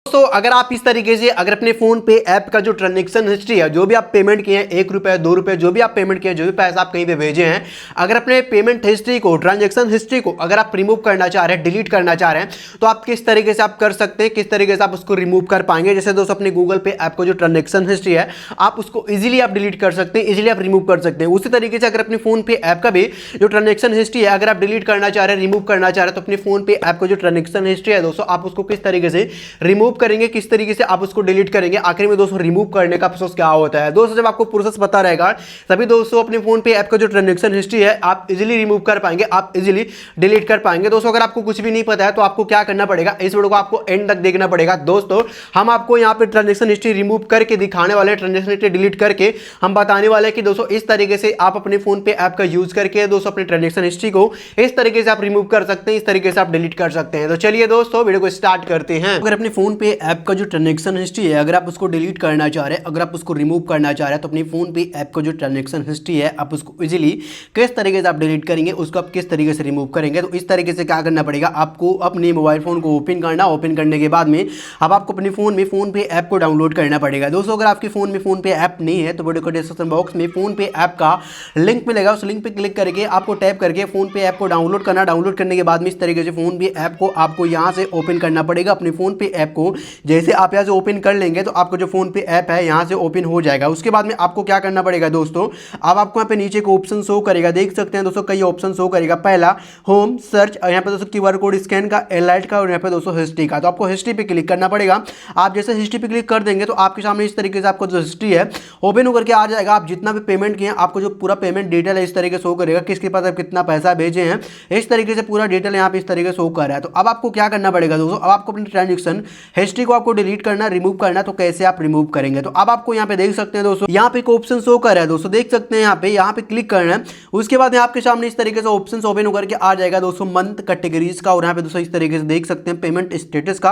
दोस्तों अगर आप इस तरीके से अगर अपने फोन पे ऐप का जो ट्रांजैक्शन हिस्ट्री है, जो भी आप पेमेंट किए हैं, 1 रुपए 2 रुपए जो भी आप पेमेंट किए हैं, जो भी पैसा आप कहीं पे भेजे हैं, अगर अपने पेमेंट हिस्ट्री को, ट्रांजैक्शन हिस्ट्री को अगर आप रिमूव करना चाह रहे हैं, डिलीट करना चाह रहे हैं, तो आप किस तरीके से आप कर सकते हैं, किस तरीके से आप उसको रिमूव कर पाएंगे। जैसे दोस्तों अपने गूगल पे ऐप का जो ट्रांजैक्शन हिस्ट्री है, आप उसको इजीली आप डिलीट कर सकते हैं, इजीली आप रिमूव कर सकते हैं। उसी तरीके से अगर अपने फोन पे ऐप का भी जो ट्रांजैक्शन हिस्ट्री है, अगर आप डिलीट करना चाह रहे हैं, रिमूव करना चाह रहे हैं, तो अपने फोन पे ऐप का जो ट्रांजैक्शन हिस्ट्री है दोस्तों, आप उसको किस तरीके से रिमूव करेंगे, किस तरीके से आप उसको डिलीट करेंगे। आखिर में दोस्तों रिमूव करने का प्रोसेस क्या होता है दोस्तों, जब आपको प्रोसेस पता रहेगा तभी दोस्तों अपने फोन पे ऐप का जो ट्रांजैक्शन हिस्ट्री है आप इजीली रिमूव कर पाएंगे, आप इजीली डिलीट कर पाएंगे। दोस्तों अगर आपको कुछ भी नहीं पता है तो आपको क्या करना पड़ेगा, इस वीडियो को आपको एंड तक देखना पड़ेगा। दोस्तों हम आपको यहां पे ट्रांजैक्शन हिस्ट्री रिमूव करके दिखाने वाले हैं, ट्रांजैक्शन हिस्ट्री डिलीट करके हम बताने वाले हैं कि दोस्तों इस तरीके से आप अपने फोन पे ऐप का यूज करके दोस्तों अपने ट्रांजैक्शन हिस्ट्री को इस तरीके से आप रिमूव कर सकते हैं, इस तरीके से आप डिलीट कर सकते हैं। तो चलिए दोस्तों वीडियो को स्टार्ट करते हैं। अगर अपने फोन पे ऐप का जो ट्रांजैक्शन हिस्ट्री है, अगर आप उसको डिलीट करना चाह रहे हैं, अगर आप उसको रिमूव करना चाह रहे हैं, तो अपनी फोन पे ऐप का जो ट्रांजैक्शन हिस्ट्री है आप उसको इजीली किस तरीके से आप डिलीट करेंगे, उसको आप किस तरीके से रिमूव करेंगे। तो इस तरीके से क्या करना पड़ेगा, आपको अपने मोबाइल फोन को ओपन करना, ओपन करने के बाद में अब आपको अपने फोन में फोन पे ऐप को डाउनलोड करना पड़ेगा। दोस्तों अगर आपके फोन में फोन पे ऐप नहीं है तो वीडियो को डिस्क्रिप्शन बॉक्स में फोन पे ऐप का लिंक मिलेगा, उस लिंक पे क्लिक करके आपको टैप करके फोन पे ऐप को डाउनलोड करना। डाउनलोड करने के बाद में इस तरीके से फोन पे ऐप को आपको यहाँ से ओपन करना पड़ेगा। अपने फोन पे ऐप को जैसे आप यहाँ से ओपन कर लेंगे तो आपको जो फोन पे ऐप है यहाँ से ओपन हो जाएगा। उसके बाद में आपको क्या करना पड़ेगा दोस्तों, अब आपको यहाँ पे नीचे को ऑप्शन शो करेगा, देख सकते हैं दोस्तों कई ऑप्शन शो करेगा। पहला होम, सर्च, यहाँ पे दोस्तों QR कोड स्कैन का, एलाइट का, और यहाँ पे दोस्तों हिस्ट्री का। तो आपको हिस्ट्री पे क्लिक करना पड़ेगा। आप जैसे हिस्ट्री पे क्लिक कर देंगे तो आपके सामने इस तरीके से आपको जो हिस्ट्री है ओपन होकर के आ जाएगा। आप जितना भी पेमेंट किए आपको जो पूरा पेमेंट डिटेल है इस तरीके से शो करेगा, किसके पास आप कितना पैसा भेजे हैं, इस तरीके से पूरा डिटेल यहाँ पे इस तरीके से शो कर रहा है। तो अब आपको क्या करना पड़ेगा दोस्तों, अब आपको अपनी ट्रांजैक्शन हिस्ट्री को आपको डिलीट करना, रिमूव करना। तो कैसे आप रिमूव करेंगे, तो अब आपको यहाँ पे देख सकते हैं दोस्तों, यहाँ पे एक ऑप्शन शो कर रहा है दोस्तों, देख सकते हैं यहाँ पे क्लिक करना है। उसके बाद आपके सामने इस तरीके से ऑप्शन ओपन होकर के आ जाएगा दोस्तों मंथ, कैटेगरीज का, और यहाँ पे दोस्तों इस तरीके से देख सकते हैं पेमेंट स्टेटस का,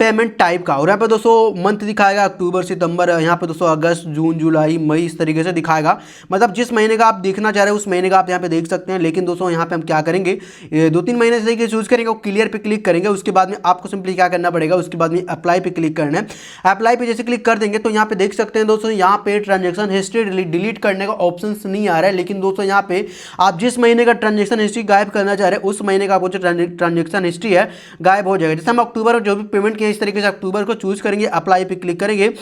पेमेंट टाइप का, और यहाँ पे दोस्तों मंथ दिखाएगा अक्टूबर, सितंबर, यहाँ पे दोस्तों अगस्त, जून, जुलाई, मई, इस तरीके से दिखाएगा। मतलब जिस महीने का आप देखना चाह रहे हैं उस महीने का आप यहाँ पे देख सकते हैं। लेकिन दोस्तों यहाँ पे हम क्या करेंगे, 2-3 महीने से चूज करेंगे, क्लियर पे क्लिक करेंगे। उसके बाद में आपको सिंपली क्या करना पड़ेगा, उसके बाद में अप्लाई पे क्लिक करना है। अप्लाई पे जैसे क्लिक कर देंगे तो यहाँ पे देख सकते हैं दोस्तों, यहाँ पे ट्रांजैक्शन हिस्ट्री डिलीट करने का ऑप्शन नहीं आ रहा है। लेकिन दोस्तों यहाँ पे आप जिस महीने का ट्रांजैक्शन हिस्ट्री गायब करना चाह रहे हैं उस महीने का आपको जो ट्रांजैक्शन हिस्ट्री है गायब हो जाएगा। जैसे हम अक्टूबर जो भी पेमेंट किया इस तरीके से अक्टूबर को चूज करेंगे, अप्लाई पे क्लिक करेंगे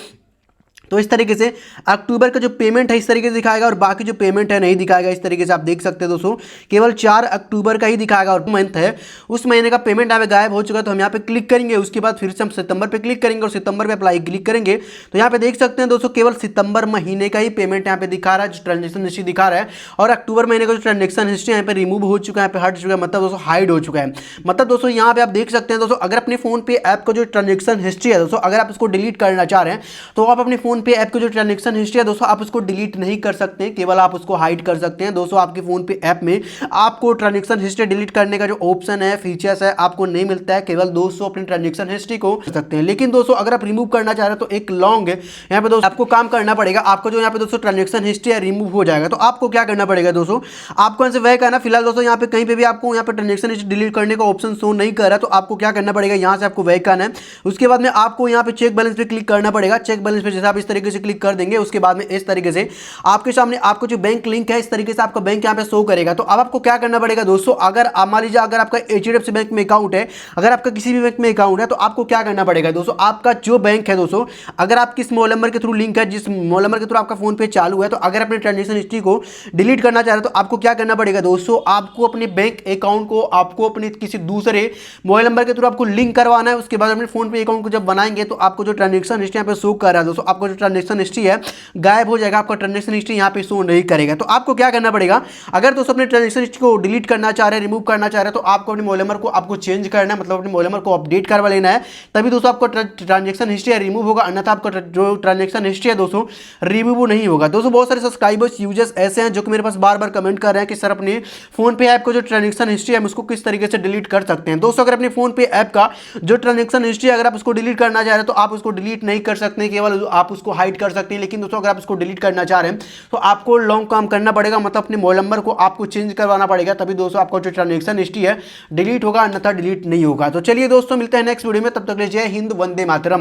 तो इस तरीके से अक्टूबर का जो पेमेंट है इस तरीके से दिखाएगा, और बाकी जो पेमेंट है नहीं दिखाएगा। इस तरीके से आप देख सकते हैं दोस्तों, केवल 4 अक्टूबर का ही दिखाएगा, और मंथ है उस महीने का पेमेंट यहाँ पे गायब हो चुका है। तो हम यहाँ पे क्लिक करेंगे, उसके बाद फिर से हम सितंबर पे क्लिक करेंगे और सितंबर पे अप्लाई क्लिक करेंगे। तो यहाँ पे देख सकते हैं दोस्तों, केवल सितंबर महीने का ही पेमेंट यहाँ पे दिखा रहा है, जो ट्रांजेक्शन हिस्ट्री दिखा रहा है, और अक्टूबर महीने का जो ट्रांजेक्शन हिस्ट्री यहाँ पे रिमूव हो चुका है, यहाँ पे हट चुका है, मतलब दोस्तों हाइड हो चुका है। मतलब दोस्तों यहाँ पे आप देख सकते हैं दोस्तों, अगर अपने फोन पे ऐप का जो ट्रांजेक्शन हिस्ट्री है दोस्तों, अगर आप उसको डिलीट करना चाह रहे हैं तो आप अपने फोन पे ऐप का जो ट्रांजेक्शन हिस्ट्री है दोस्तों आप उसको डिलीट नहीं कर सकते हैं, केवल आप उसको हाइड कर सकते हैं। दोस्तों आपके फोन पे ऐप में आपको ट्रांजैक्शन हिस्ट्री डिलीट करने का जो ऑप्शन है, फीचर्स है, आपको नहीं मिलता है। केवल दोस्तों अपनी ट्रांजैक्शन हिस्ट्री को कर सकते हैं। लेकिन दोस्तों अगर आप रिमूव करना चाह रहे हैं तो एक लॉन्ग है यहाँ पे दोस्तों, आपको काम करना पड़ेगा। आपको जो यहाँ पे दोस्तों ट्रांजैक्शन हिस्ट्री है रिमूव हो जाएगा। तो आपको क्या करना पड़ेगा दोस्तों, आपको यहाँ से वह करना, फिलहाल दोस्तों यहाँ पे कहीं पे भी आपको यहाँ पे ट्रांजैक्शन हिस्ट्री डिलीट करने का ऑप्शन शो नहीं कर रहा है। तो आपको क्या करना पड़ेगा, यहाँ से आपको वह करना है। उसके बाद में आपको यहाँ पे चेक बैलेंस पे क्लिक करना पड़ेगा। चेक बैलेंस पे जैसे आप इस तरीके से क्लिक कर देंगे उसके बाद में इस तरीके से आपके सामने आपको जो बैंक लिंक है इस तरीके से आपका बैंक यहां पे शो करेगा। तो अब आपको क्या करना पड़ेगा दोस्तों, अगर मान लीजिए अगर आपका HDFC बैंक में अकाउंट है, अगर आपका किसी भी बैंक में अकाउंट है, तो आपको क्या करना पड़ेगा दोस्तों, आपका जो बैंक है दोस्तों, अगर आप किस मोबाइल नंबर के थ्रू लिंक है, जिस मोबाइल नंबर के थ्रू आपका फोन पे चालू है, तो अगर अपने ट्रांजेक्शन हिस्ट्री को डिलीट करना चाह रहे हो तो आपको क्या करना पड़ेगा दोस्तों, आपको अपने बैंक अकाउंट को आपको अपने किसी दूसरे मोबाइल नंबर के थ्रू आपको लिंक करवाना है। उसके बाद अपने फोन पे अकाउंट को जब बनाएंगे तो आपको जो ट्रांजेक्शन हिस्ट्री यहाँ पे शो कर रहा है दोस्तों, आपको जो ट्रांजेक्शन हिस्ट्री है गायब हो जाएगा, आपका ट्रांजेक्शन हिस्ट्री यहाँ पे शो नहीं करेगा। तो आपको क्या करना पड़ेगा, अगर दोस्तों अपने ट्रांजैक्शन हिस्ट्री को डिलीट करना चाह रहे हैं, रिमूव करना चाह रहे हैं, तो आपको अपने मोबाइल नंबर को आपको चेंज करना है, मतलब अपने मोबाइल नंबर को अपडेट करवा लेना है, तभी दोस्तों आपको ट्रांजैक्शन हिस्ट्री रिमूव होगा। अन्यथा आपका जो ट्रांजैक्शन हिस्ट्री है दोस्तों रिमूव नहीं होगा। दोस्तों बहुत सारे सब्सक्राइबर्स यूजर्स ऐसे हैं जो कि मेरे पास बार बार कमेंट कर रहे हैं कि सर अपने फोन पे ऐप को जो ट्रांजैक्शन हिस्ट्री है उसको किस तरीके से डिलीट कर सकते हैं। दोस्तों अगर अपने फोन पे ऐप का जो ट्रांजैक्शन हिस्ट्री अगर आप उसको डिलीट करना चाह रहे हैं तो आप उसको डिलीट नहीं कर सकते हैं, केवल आप उसको हाइड कर सकते हैं। लेकिन दोस्तों अगर आप उसको डिलीट करना चाह रहे हैं तो आपको लॉन्ग काम करना पड़ेगा, मतलब अपने मोबाइल नंबर को आपको चेंज करवाना पड़ेगा, तभी दोस्तों आपका जो ट्रांजैक्शन हिस्ट्री है डिलीट होगा, अन्यथा डिलीट नहीं होगा। तो चलिए दोस्तों मिलते हैं नेक्स्ट वीडियो में, तब तक के लिए जय हिंद, वंदे मातरम।